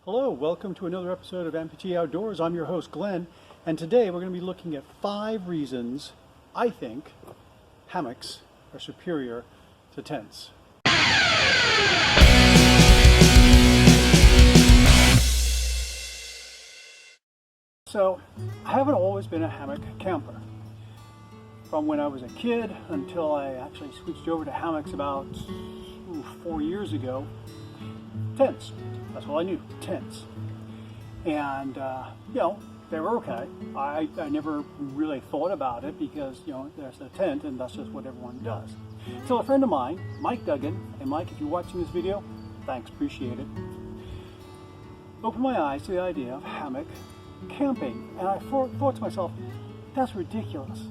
Hello, welcome to another episode of Amputee Outdoors. I'm your host, Glenn, and today we're going to be looking at 5 reasons I think hammocks are superior to tents. So, I haven't always been a hammock camper. From when I was a kid until I actually switched over to hammocks about 4 years ago, tents. That's all I knew, tents. And, they were okay. I never really thought about it because, there's a tent and that's just what everyone does. So a friend of mine, Mike Duggan, and Mike, if you're watching this video, thanks, appreciate it, opened my eyes to the idea of hammock camping. And I thought to myself, that's ridiculous.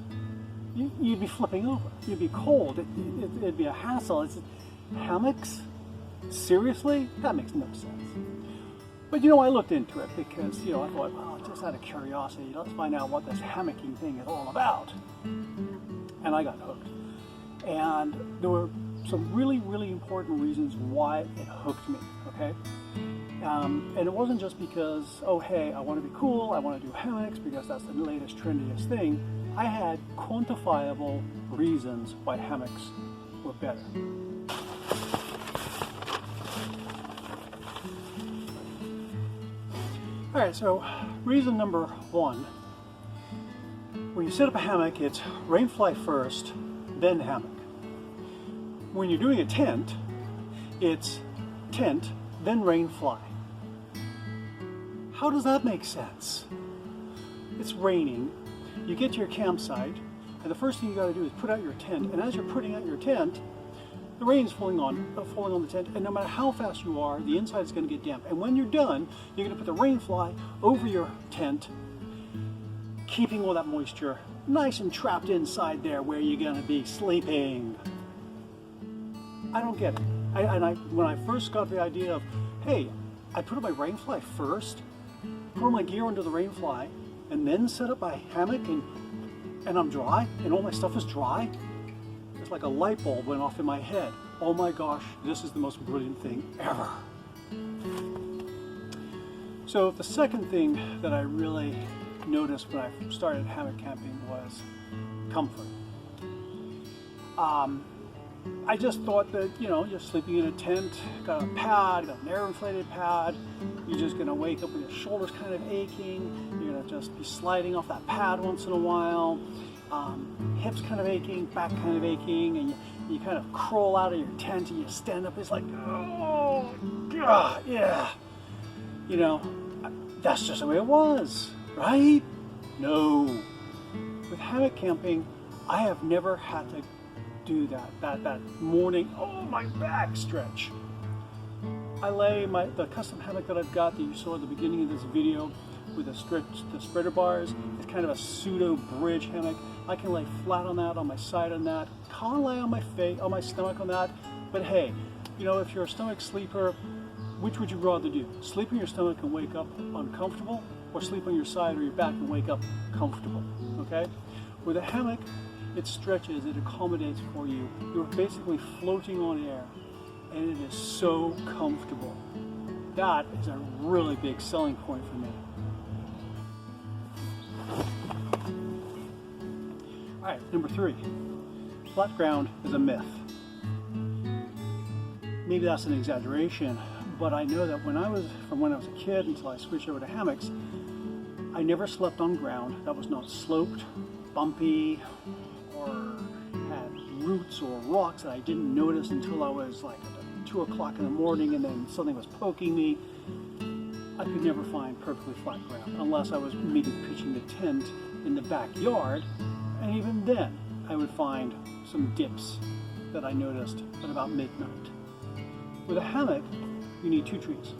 You'd be flipping over. You'd be cold. It'd be a hassle. Hammocks? Seriously? That makes no sense. But I looked into it because, I thought, well, just out of curiosity, let's find out what this hammocking thing is all about. And I got hooked. And there were some really, really important reasons why it hooked me, okay? And it wasn't just because, oh, hey, I want to be cool, I want to do hammocks because that's the latest, trendiest thing. I had quantifiable reasons why hammocks were better. All right, so reason number 1, when you set up a hammock, it's Rainfly first, then hammock. When you're doing a tent, it's tent, then Rainfly. How does that make sense? It's raining, you get to your campsite, and the first thing you gotta do is put out your tent, and as you're putting out your tent, the rain is falling on the tent, and no matter how fast you are, the inside is going to get damp. And when you're done, you're going to put the Rainfly over your tent, keeping all that moisture nice and trapped inside there where you're going to be sleeping. I don't get it. When I first got the idea of, hey, I put up my Rainfly first, put all my gear under the Rainfly, and then set up my hammock, and I'm dry, and all my stuff is dry. It's like a light bulb went off in my head. Oh my gosh, this is the most brilliant thing ever. So the second thing that I really noticed when I started hammock camping was comfort. I just thought that, you're sleeping in a tent, got a pad, got an air inflated pad, you're just gonna wake up with your shoulders kind of aching, you're gonna just be sliding off that pad once in a while. Hips kind of aching, back kind of aching, and you kind of crawl out of your tent and you stand up. It's like, oh, God, yeah. That's just the way it was, right? No. With hammock camping, I have never had to do that morning, oh, my back stretch. I lay the custom hammock that I've got that you saw at the beginning of this video with the spreader bars. It's kind of a pseudo bridge hammock. I can lay flat on that, on my side on that, can't lay on my face, on my stomach on that. But hey, if you're a stomach sleeper, which would you rather do? Sleep on your stomach and wake up uncomfortable, or sleep on your side or your back and wake up comfortable, okay? With a hammock, it stretches, it accommodates for you. You're basically floating on air, and it is so comfortable. That is a really big selling point for me. All right, number 3, flat ground is a myth. Maybe that's an exaggeration, but I know that when I was a kid until I switched over to hammocks, I never slept on ground that was not sloped, bumpy, or had roots or rocks that I didn't notice until I was like 2 o'clock in the morning and then something was poking me. I could never find perfectly flat ground unless I was maybe pitching the tent in the backyard. And even then, I would find some dips that I noticed at about midnight. With a hammock, you need 2 trees.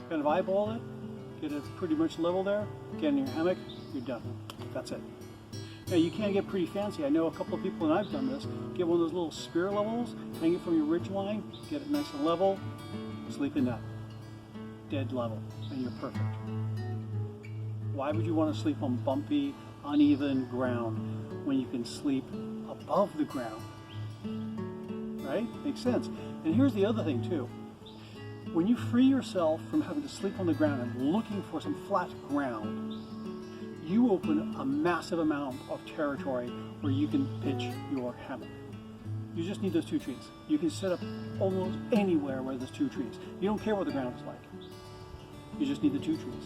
Kind of eyeball it, get it pretty much level there, get in your hammock, you're done. That's it. Now you can get pretty fancy. I know a couple of people, and I've done this, get one of those little spear levels, hang it from your ridge line, get it nice and level, sleep in that. Dead level, and you're perfect. Why would you want to sleep on bumpy, uneven ground when you can sleep above the ground? Right? Makes sense. And here's the other thing too. When you free yourself from having to sleep on the ground and looking for some flat ground, you open a massive amount of territory where you can pitch your hammock. You just need those 2 trees. You can set up almost anywhere where there's 2 trees. You don't care what the ground is like. You just need the 2 trees.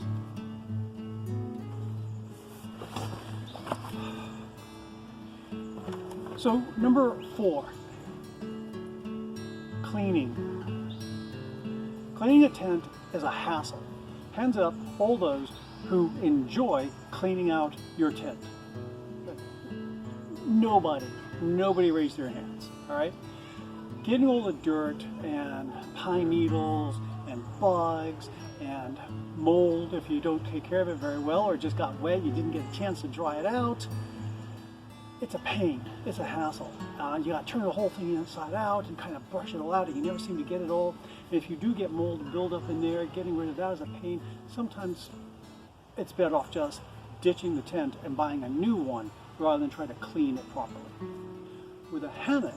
So number 4, cleaning. Cleaning a tent is a hassle. Hands up all those who enjoy cleaning out your tent. Nobody raised their hands, all right? Getting all the dirt and pine needles and bugs and mold if you don't take care of it very well, or it just got wet, you didn't get a chance to dry it out. It's a pain, it's a hassle. You gotta turn the whole thing inside out and kind of brush it all out, and you never seem to get it all. And if you do get mold buildup in there, getting rid of that is a pain. Sometimes it's better off just ditching the tent and buying a new one rather than trying to clean it properly. With a hammock,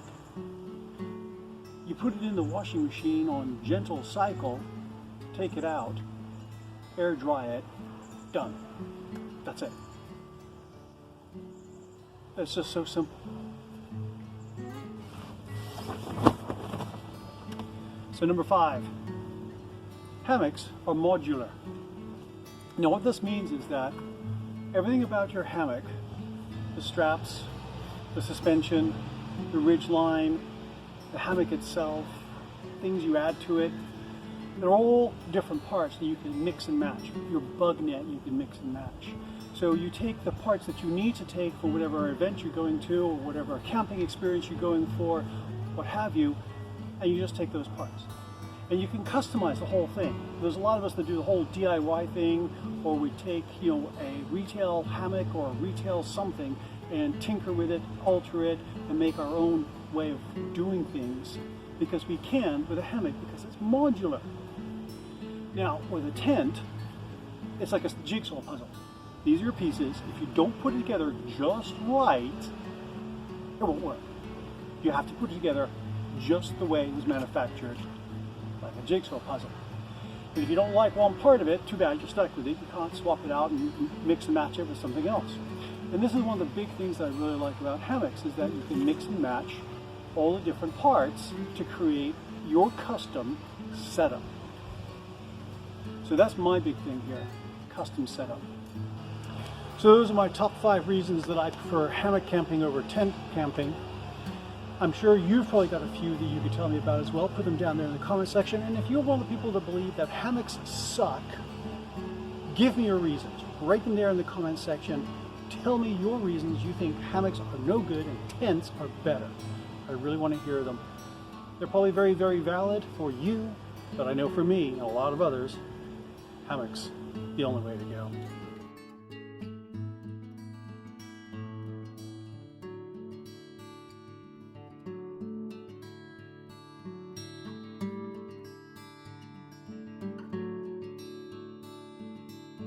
you put it in the washing machine on gentle cycle, take it out, air dry it, done. That's it. It's just so simple. So number 5, hammocks are modular. Now what this means is that everything about your hammock, the straps, the suspension, the ridge line, the hammock itself, things you add to it, they're all different parts that you can mix and match. Your bug net you can mix and match. So you take the parts that you need to take for whatever event you're going to, or whatever camping experience you're going for, what have you, and you just take those parts. And you can customize the whole thing. There's a lot of us that do the whole DIY thing, or we take, a retail hammock or a retail something and tinker with it, alter it, and make our own way of doing things, because we can with a hammock, because it's modular. Now, with a tent, it's like a jigsaw puzzle. These are your pieces. If you don't put it together just right, it won't work. You have to put it together just the way it was manufactured, like a jigsaw puzzle. And if you don't like one part of it, too bad, you're stuck with it. You can't swap it out and mix and match it with something else. And this is one of the big things that I really like about hammocks, is that you can mix and match all the different parts to create your custom setup. So that's my big thing here, custom setup. So those are my top 5 reasons that I prefer hammock camping over tent camping. I'm sure you've probably got a few that you could tell me about as well. Put them down there in the comment section. And if you're one of the people that believe that hammocks suck, give me your reasons. Write them there in the comment section. Tell me your reasons you think hammocks are no good and tents are better. I really want to hear them. They're probably very, very valid for you, but I know for me and a lot of others, hammocks, the only way to go.